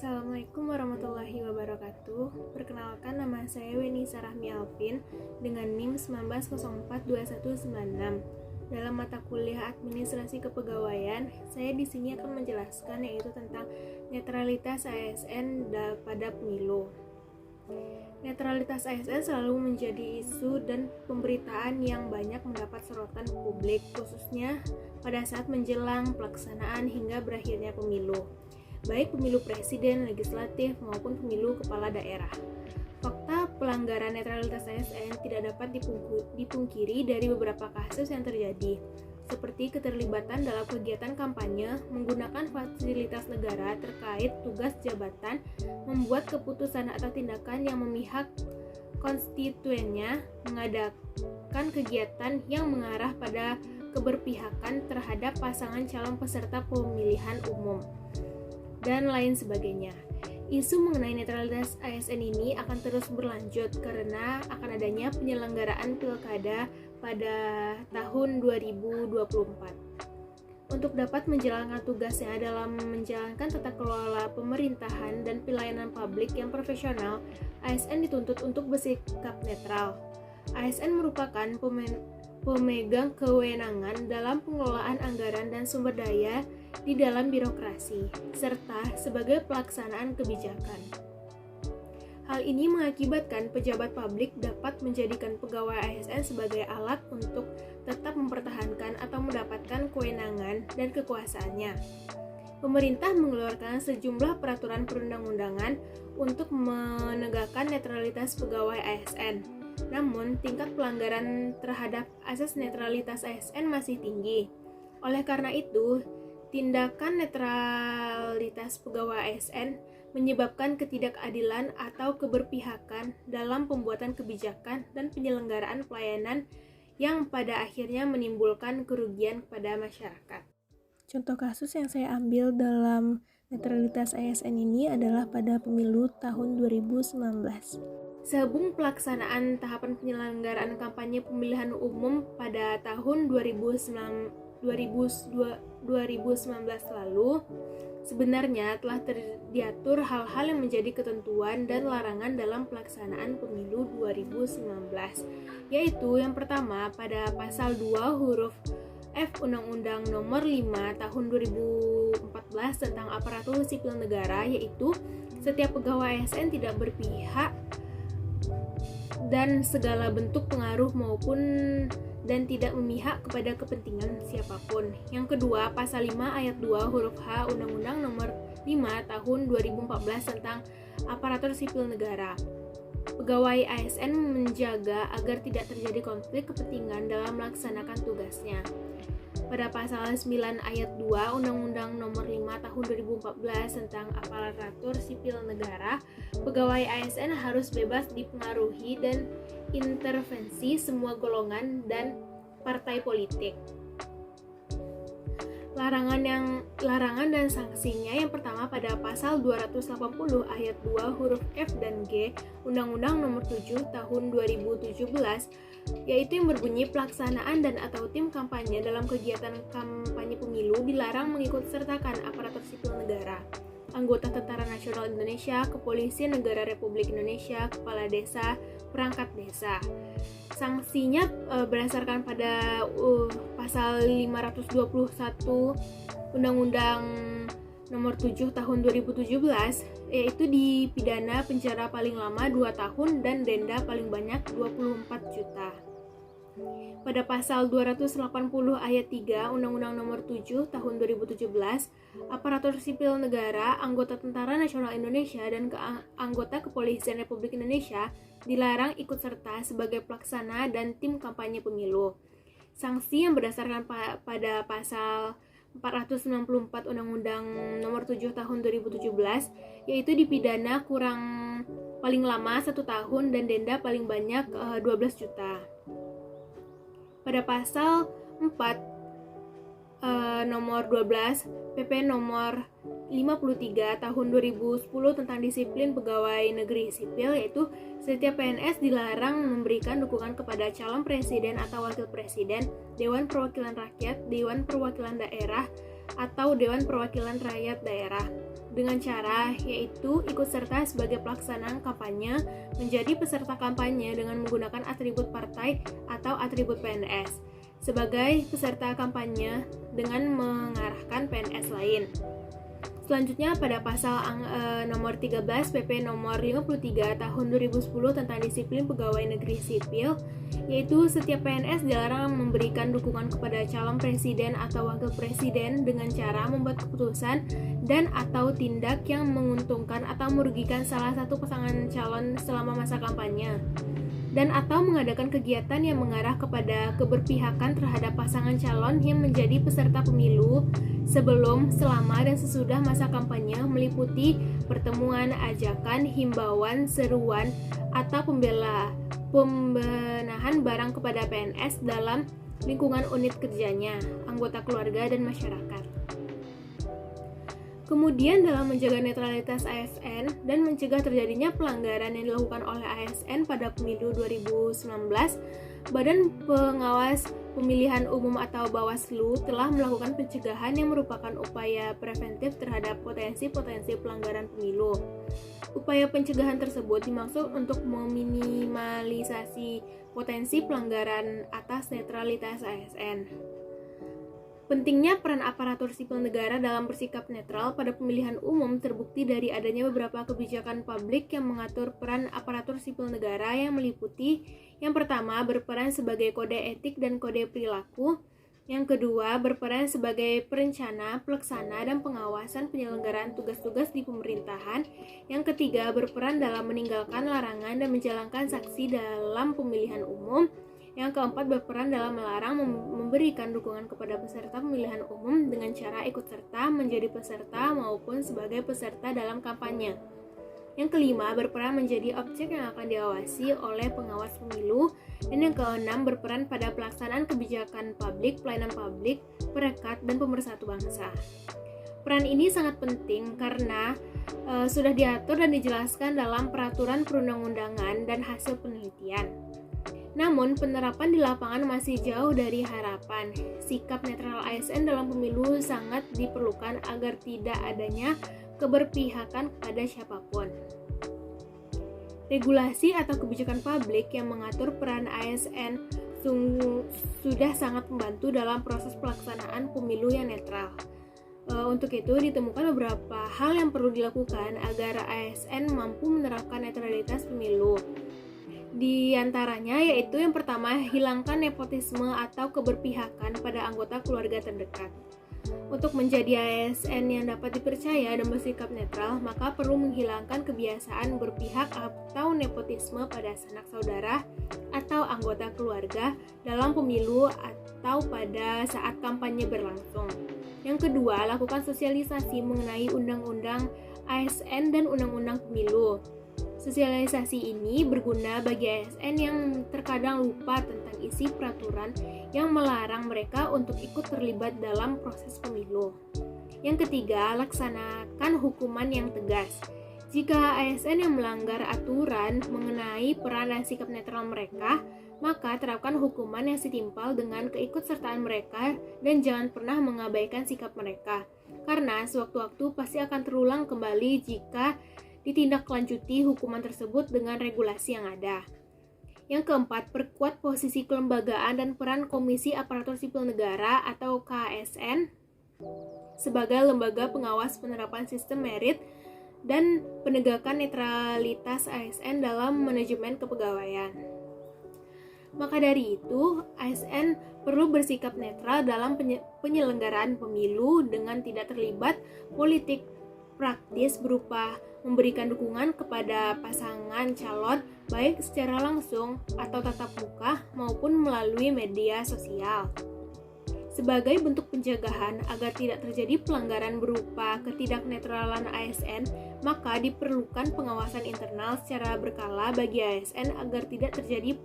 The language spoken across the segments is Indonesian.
Assalamualaikum warahmatullahi wabarakatuh. Perkenalkan, nama saya Weni Sarahmi Alvin dengan NIM 19042196. Dalam mata kuliah Administrasi Kepegawaian, saya di sini akan menjelaskan yaitu tentang netralitas ASN pada pemilu. Netralitas ASN selalu menjadi isu dan pemberitaan yang banyak mendapat sorotan publik, khususnya pada saat menjelang pelaksanaan hingga berakhirnya pemilu, baik pemilu presiden, legislatif, maupun pemilu kepala daerah. Fakta pelanggaran netralitas ASN tidak dapat dipungkiri dari beberapa kasus yang terjadi, seperti keterlibatan dalam kegiatan kampanye, menggunakan fasilitas negara terkait tugas jabatan, membuat keputusan atau tindakan yang memihak konstituennya, mengadakan kegiatan yang mengarah pada keberpihakan terhadap pasangan calon peserta pemilihan umum, dan lain sebagainya. Isu mengenai netralitas ASN ini akan terus berlanjut karena akan adanya penyelenggaraan pilkada pada tahun 2024. Untuk dapat menjalankan tugasnya dalam menjalankan tata kelola pemerintahan dan pelayanan publik yang profesional, ASN dituntut untuk bersikap netral. ASN merupakan pemegang kewenangan dalam pengelolaan anggaran dan sumber daya di dalam birokrasi, serta sebagai pelaksanaan kebijakan. Hal ini mengakibatkan pejabat publik dapat menjadikan pegawai ASN sebagai alat untuk tetap mempertahankan atau mendapatkan kewenangan dan kekuasaannya. Pemerintah mengeluarkan sejumlah peraturan perundang-undangan untuk menegakkan netralitas pegawai ASN. Namun, tingkat pelanggaran terhadap asas netralitas ASN masih tinggi. Oleh karena itu, tindakan netralitas pegawai ASN menyebabkan ketidakadilan atau keberpihakan dalam pembuatan kebijakan dan penyelenggaraan pelayanan yang pada akhirnya menimbulkan kerugian kepada masyarakat. Contoh kasus yang saya ambil dalam netralitas ASN ini adalah pada pemilu tahun 2019. Sehubung pelaksanaan tahapan penyelenggaraan kampanye pemilihan umum pada tahun 2019 lalu, sebenarnya telah diatur hal-hal yang menjadi ketentuan dan larangan dalam pelaksanaan pemilu 2019, yaitu yang pertama pada pasal 2 huruf F Undang-Undang Nomor 5 Tahun 2014 tentang aparatur sipil negara, yaitu setiap pegawai ASN tidak berpihak dan segala bentuk pengaruh maupun dan tidak memihak kepada kepentingan siapapun. Yang kedua, pasal 5 ayat 2 huruf H Undang-Undang Nomor 5 Tahun 2014 tentang aparatur sipil negara. Pegawai ASN menjaga agar tidak terjadi konflik kepentingan dalam melaksanakan tugasnya. Pada pasal 9 ayat 2 Undang-Undang Nomor 5 Tahun 2014 tentang aparatur sipil negara, pegawai ASN harus bebas dipengaruhi dan intervensi semua golongan dan partai politik. Larangan dan sanksinya yang pertama pada pasal 280 ayat 2 huruf F dan G Undang-Undang Nomor 7 Tahun 2017, yaitu yang berbunyi pelaksanaan dan atau tim kampanye dalam kegiatan kampanye pemilu dilarang mengikut sertakan aparatur sipil negara, anggota Tentara Nasional Indonesia, Kepolisian Negara Republik Indonesia, Kepala Desa, Perangkat Desa. Sanksinya berdasarkan pada pasal 521 Undang-Undang Nomor 7 Tahun 2017, yaitu dipidana penjara paling lama 2 tahun dan denda paling banyak 24 juta. Pada pasal 280 ayat 3 Undang-Undang Nomor 7 Tahun 2017, aparatur sipil negara, anggota Tentara Nasional Indonesia, dan anggota Kepolisian Republik Indonesia dilarang ikut serta sebagai pelaksana dan tim kampanye pemilu. Sanksi yang berdasarkan pada pasal 494 Undang-Undang Nomor 7 Tahun 2017, yaitu dipidana paling lama 1 tahun dan denda paling banyak 12 juta. Pada pasal 4 nomor 12 PP nomor 53 tahun 2010 tentang disiplin pegawai negeri sipil, yaitu setiap PNS dilarang memberikan dukungan kepada calon presiden atau wakil presiden, Dewan Perwakilan Rakyat, Dewan Perwakilan Daerah, atau Dewan Perwakilan Rakyat Daerah, dengan cara yaitu ikut serta sebagai pelaksanaan kampanye, menjadi peserta kampanye dengan menggunakan atribut partai atau atribut PNS, sebagai peserta kampanye dengan mengarahkan PNS lain. Selanjutnya pada pasal nomor 13 PP nomor 53 tahun 2010 tentang disiplin pegawai negeri sipil, yaitu setiap PNS dilarang memberikan dukungan kepada calon presiden atau wakil presiden dengan cara membuat keputusan dan atau tindak yang menguntungkan atau merugikan salah satu pasangan calon selama masa kampanye, dan atau mengadakan kegiatan yang mengarah kepada keberpihakan terhadap pasangan calon yang menjadi peserta pemilu sebelum, selama, dan sesudah masa kampanye, meliputi pertemuan, ajakan, himbauan, seruan, atau pembenahan barang kepada PNS dalam lingkungan unit kerjanya, anggota keluarga, dan masyarakat. Kemudian dalam menjaga netralitas ASN dan mencegah terjadinya pelanggaran yang dilakukan oleh ASN pada pemilu 2019, Badan Pengawas Pemilihan Umum atau Bawaslu telah melakukan pencegahan yang merupakan upaya preventif terhadap potensi-potensi pelanggaran pemilu. Upaya pencegahan tersebut dimaksud untuk meminimalisasi potensi pelanggaran atas netralitas ASN. Pentingnya peran aparatur sipil negara dalam bersikap netral pada pemilihan umum terbukti dari adanya beberapa kebijakan publik yang mengatur peran aparatur sipil negara yang meliputi: yang pertama, berperan sebagai kode etik dan kode perilaku; yang kedua, berperan sebagai perencana, pelaksana, dan pengawasan penyelenggaraan tugas-tugas di pemerintahan; yang ketiga, berperan dalam meninggalkan larangan dan menjalankan sanksi dalam pemilihan umum; yang keempat, berperan dalam melarang memberikan dukungan kepada peserta pemilihan umum dengan cara ikut serta, menjadi peserta, maupun sebagai peserta dalam kampanye. Yang kelima, berperan menjadi objek yang akan diawasi oleh pengawas pemilu. Dan yang keenam, berperan pada pelaksanaan kebijakan publik, pelayanan publik, perekat, dan pemersatu bangsa. Peran ini sangat penting karena sudah diatur dan dijelaskan dalam peraturan perundang-undangan dan hasil penelitian. Namun, penerapan di lapangan masih jauh dari harapan. Sikap netral ASN dalam pemilu sangat diperlukan agar tidak adanya keberpihakan kepada siapapun. Regulasi atau kebijakan publik yang mengatur peran ASN sudah sangat membantu dalam proses pelaksanaan pemilu yang netral. Untuk itu, ditemukan beberapa hal yang perlu dilakukan agar ASN mampu menerapkan netralitas pemilu. Di antaranya yaitu yang pertama, hilangkan nepotisme atau keberpihakan pada anggota keluarga terdekat. Untuk menjadi ASN yang dapat dipercaya dan bersikap netral, maka perlu menghilangkan kebiasaan berpihak atau nepotisme pada sanak saudara atau anggota keluarga dalam pemilu atau pada saat kampanye berlangsung. Yang kedua, lakukan sosialisasi mengenai undang-undang ASN dan undang-undang pemilu. Sosialisasi ini berguna bagi ASN yang terkadang lupa tentang isi peraturan yang melarang mereka untuk ikut terlibat dalam proses pemilu. Yang ketiga, laksanakan hukuman yang tegas. Jika ASN yang melanggar aturan mengenai peran dan sikap netral mereka, maka terapkan hukuman yang setimpal dengan keikutsertaan mereka dan jangan pernah mengabaikan sikap mereka, karena sewaktu-waktu pasti akan terulang kembali jika ditindaklanjuti hukuman tersebut dengan regulasi yang ada. Yang keempat, perkuat posisi kelembagaan dan peran Komisi Aparatur Sipil Negara atau KASN sebagai lembaga pengawas penerapan sistem merit dan penegakan netralitas ASN dalam manajemen kepegawaian. Maka dari itu, ASN perlu bersikap netral dalam penyelenggaraan pemilu dengan tidak terlibat politik praktis berupa memberikan dukungan kepada pasangan calon baik secara langsung atau tatap muka maupun melalui media sosial. Sebagai bentuk pencegahan agar tidak terjadi pelanggaran berupa ketidaknetralan ASN, maka diperlukan pengawasan internal secara berkala bagi ASN agar tidak terjadi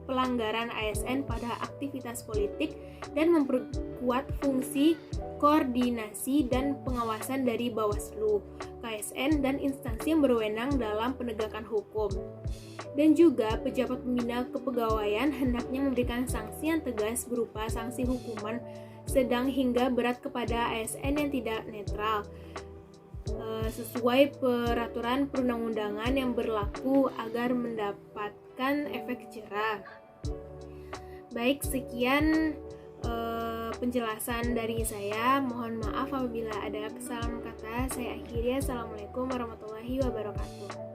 pelanggaran ASN pada aktivitas politik dan memperkuat fungsi koordinasi dan pengawasan dari Bawaslu, KASN, dan instansi yang berwenang dalam penegakan hukum. Dan juga pejabat pembina kepegawaian hendaknya memberikan sanksi yang tegas berupa sanksi hukuman sedang hingga berat kepada ASN yang tidak netral. sesuai peraturan perundang-undangan yang berlaku agar mendapatkan efek jerah. Baik, sekian penjelasan dari saya. Mohon maaf apabila ada kesalahan kata. Saya akhiri. Assalamualaikum warahmatullahi wabarakatuh.